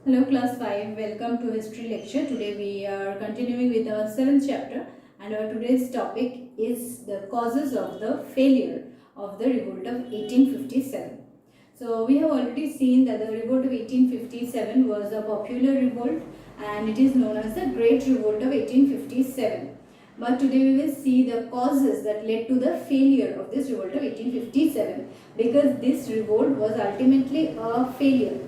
Hello class 5, welcome to history lecture. Today we are continuing with our 7th chapter and our today's topic is the causes of the failure of the revolt of 1857. So we have already seen that the revolt of 1857 was a popular revolt and it is known as the Great Revolt of 1857. But today we will see the causes that led to the failure of this revolt of 1857 because this revolt was ultimately a failure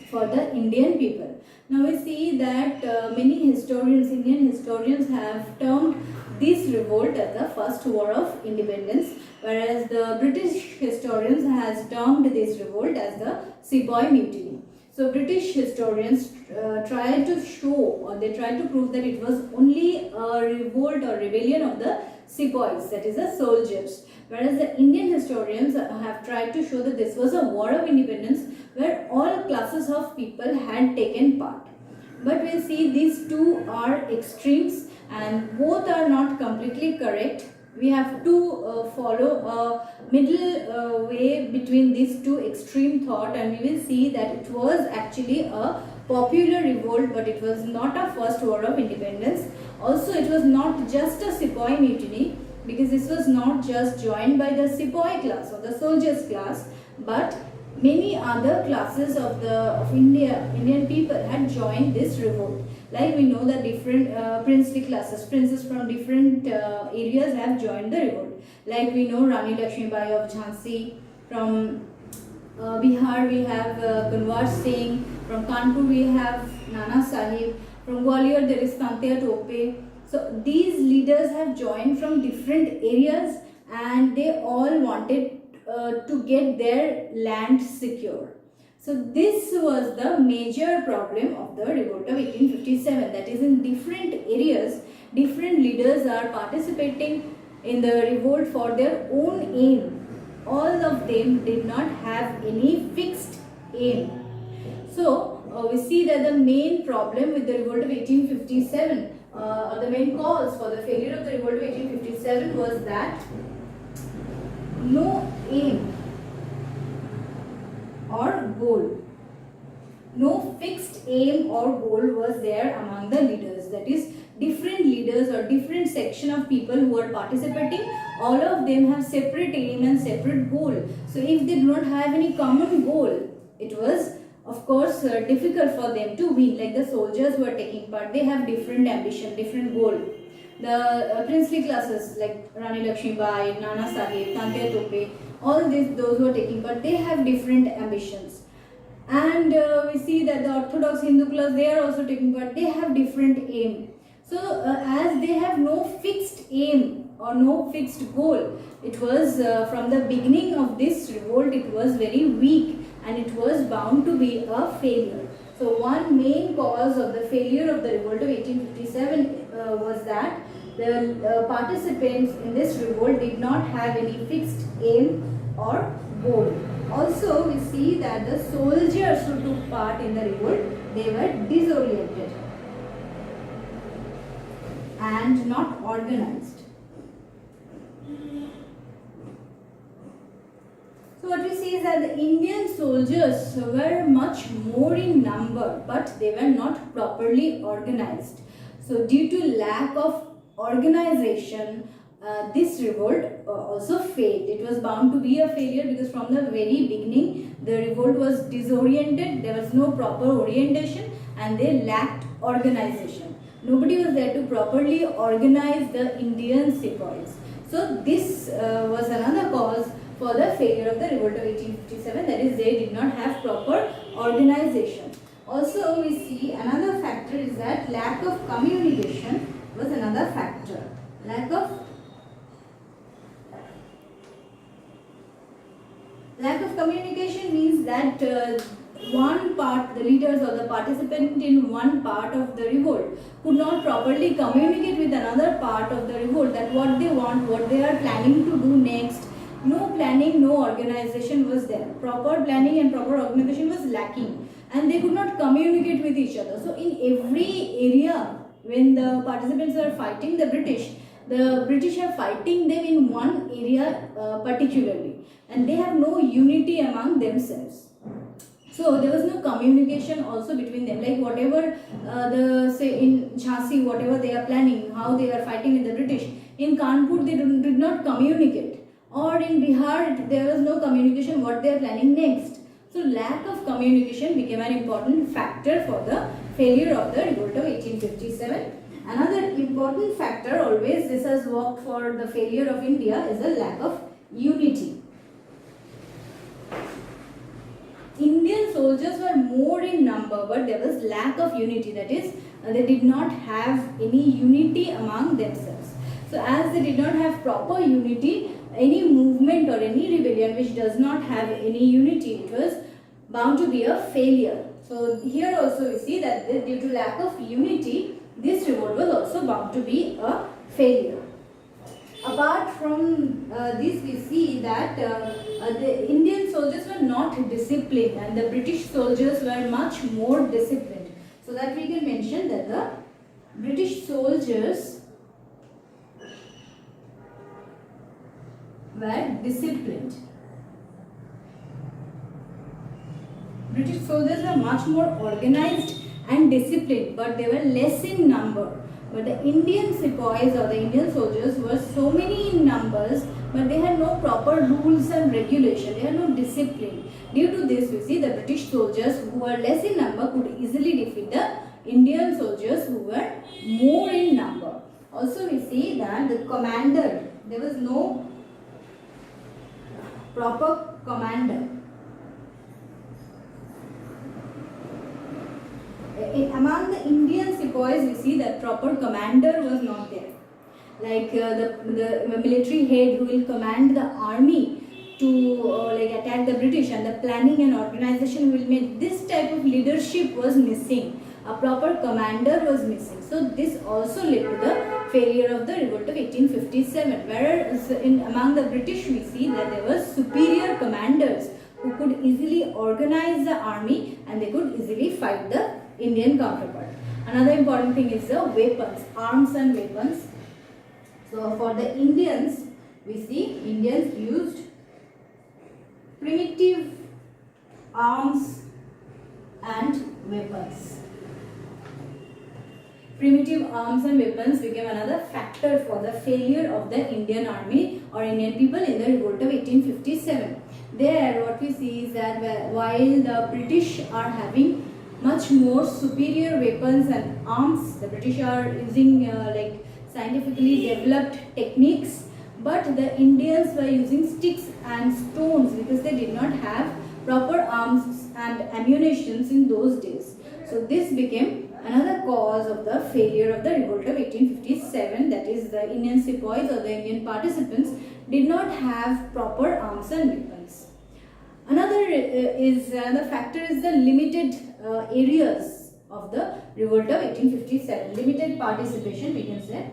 for the Indian people. Now we see that many historians, Indian historians have termed this revolt as the first war of independence, whereas the British historians has termed this revolt as the Sepoy Mutiny. So British historians try to show or they try to prove that it was only a revolt or rebellion of the sepoys, that is the soldiers, whereas the Indian historians have tried to show that this was a war of independence where all classes of people had taken part. But we see these two are extremes and both are not completely correct. We have to follow a middle way between these two extreme thought, and we will see that it was actually a popular revolt, but it was not a first war of independence. Also, it was not just a sepoy mutiny because this was not just joined by the sepoy class or the soldiers class, but many other classes of Indian people had joined this revolt. Like we know that different princely classes, princes from different areas have joined the revolt. Like we know Rani Lakshmibai of Jhansi, from Bihar we have Kanwar Singh, from Kanpur we have Nana Sahib, from Gwalior there is Tantia Tope. So these leaders have joined from different areas and they all wanted to get their land secure. So this was the major problem of the revolt of 1857, that is in different areas, different leaders are participating in the revolt for their own aim. All of them did not have any fixed aim. So we see that the main problem with the revolt of 1857, the main cause for the failure of the revolt of 1857 was that no aim or goal. No fixed aim or goal was there among the leaders. That is, different leaders or different section of people who are participating, all of them have separate aim and separate goal. So if they do not have any common goal, it was of course difficult for them to win. Like the soldiers who are taking part, they have different ambition, different goal. The princely classes like Rani Lakshmibai, Nana Sahib, Tantia Tope, all those who are taking part, they have different ambitions. And we see that the Orthodox Hindu class, they are also taking part, they have different aim. So as they have no fixed aim or no fixed goal, it was from the beginning of this revolt, it was very weak and it was bound to be a failure. So one main cause of the failure of the revolt of 1857 was that the participants in this revolt did not have any fixed aim or goal. Also, we see that the soldiers who took part in the revolt, they were disoriented and not organized. So what we see is that the Indian soldiers were much more in number, but they were not properly organized. So due to lack of organization, this revolt also failed. It was bound to be a failure because from the very beginning the revolt was disoriented, there was no proper orientation and they lacked organization. Nobody was there to properly organize the Indian sepoys. So this was another cause for the failure of the revolt of 1857, that is they did not have proper organization. Also we see another factor is that lack of communication was another factor. Lack of communication means that one part, the leaders or the participant in one part of the revolt could not properly communicate with another part of the revolt that what they want, what they are planning to do next. No planning, no organization was there. Proper planning and proper organization was lacking and they could not communicate with each other. So in every area when the participants are fighting the British are fighting them in one area particularly and they have no unity among themselves. So there was no communication also between them, like whatever the say in Jhansi, whatever they are planning, how they are fighting with the British, in Kanpur they did not communicate, or in Bihar there was no communication what they are planning next. So lack of communication became an important factor for the failure of the revolt of 1857. Another important factor, always this has worked for the failure of India, is the lack of unity. Indian soldiers were more in number, but there was lack of unity. That is, they did not have any unity among themselves. So as they did not have proper unity, any movement or any rebellion which does not have any unity, it was bound to be a failure. So here also we see that due to lack of unity, this revolt was also bound to be a failure. Apart from this, we see that the Indian soldiers were not disciplined and the British soldiers were much more disciplined. So that we can mention that the British soldiers were disciplined. British soldiers were much more organized and disciplined, but they were less in number. But the Indian sepoys or the Indian soldiers were so many in numbers, but they had no proper rules and regulation. They had no discipline. Due to this, we see the British soldiers who were less in number could easily defeat the Indian soldiers who were more in number. Also, we see that the commander, there was no proper commander. Among the Indian sepoys, we see that proper commander was not there. Like the military head who will command the army to attack the British, and the planning and organization will make, this type of leadership was missing. A proper commander was missing. So this also led to the failure of the revolt of 1857. Whereas among the British, we see that there were superior commanders who could easily organize the army and they could easily fight the Indian counterpart. Another important thing is the weapons, arms and weapons. So for the Indians, we see Indians used primitive arms and weapons. Primitive arms and weapons became another factor for the failure of the Indian army or Indian people in the revolt of 1857. There what we see is that while the British are having much more superior weapons and arms, the British are using scientifically developed techniques, but the Indians were using sticks and stones because they did not have proper arms and ammunitions in those days. So this became another cause of the failure of the revolt of 1857, that is the Indian sepoys or the Indian participants did not have proper arms and weapons. Another factor is the limited areas of the revolt of 1857, limited participation we can say.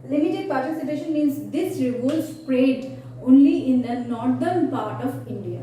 Limited participation means this revolt spread only in the northern part of India,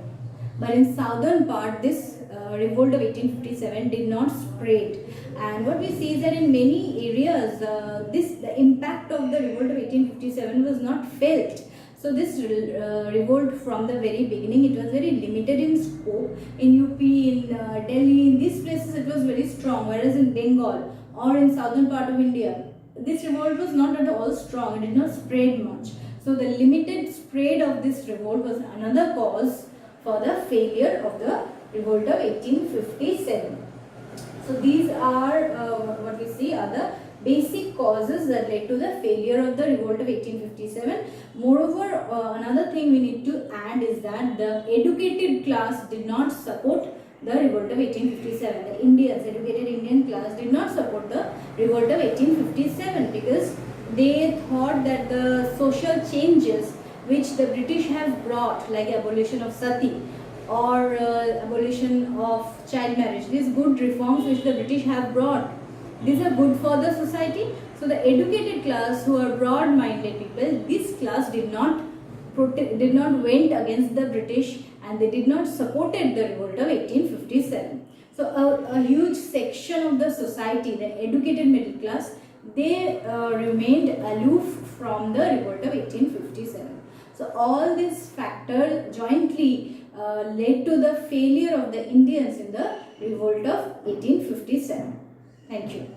but in southern part this revolt of 1857 did not spread. And what we see is that in many areas the impact of the revolt of 1857 was not felt. So this revolt from the very beginning, it was very limited in scope. In UP, in Delhi, in these places it was very strong, whereas in Bengal or in southern part of India, this revolt was not at all strong, it did not spread much. So the limited spread of this revolt was another cause for the failure of the revolt of 1857. So these are what we see are the basic causes that led to the failure of the revolt of 1857. Moreover, another thing we need to add is that the educated class did not support the revolt of 1857. The Indians, educated Indian class did not support the revolt of 1857 because they thought that the social changes which the British have brought, like abolition of sati or abolition of child marriage, these good reforms which the British have brought, these are good for the society. So the educated class, who are broad-minded people, this class did not went against the British, and they did not supported the revolt of 1857. So a huge section of the society, the educated middle class, they remained aloof from the revolt of 1857. So all these factors jointly led to the failure of the Indians in the revolt of 1857. Thank you.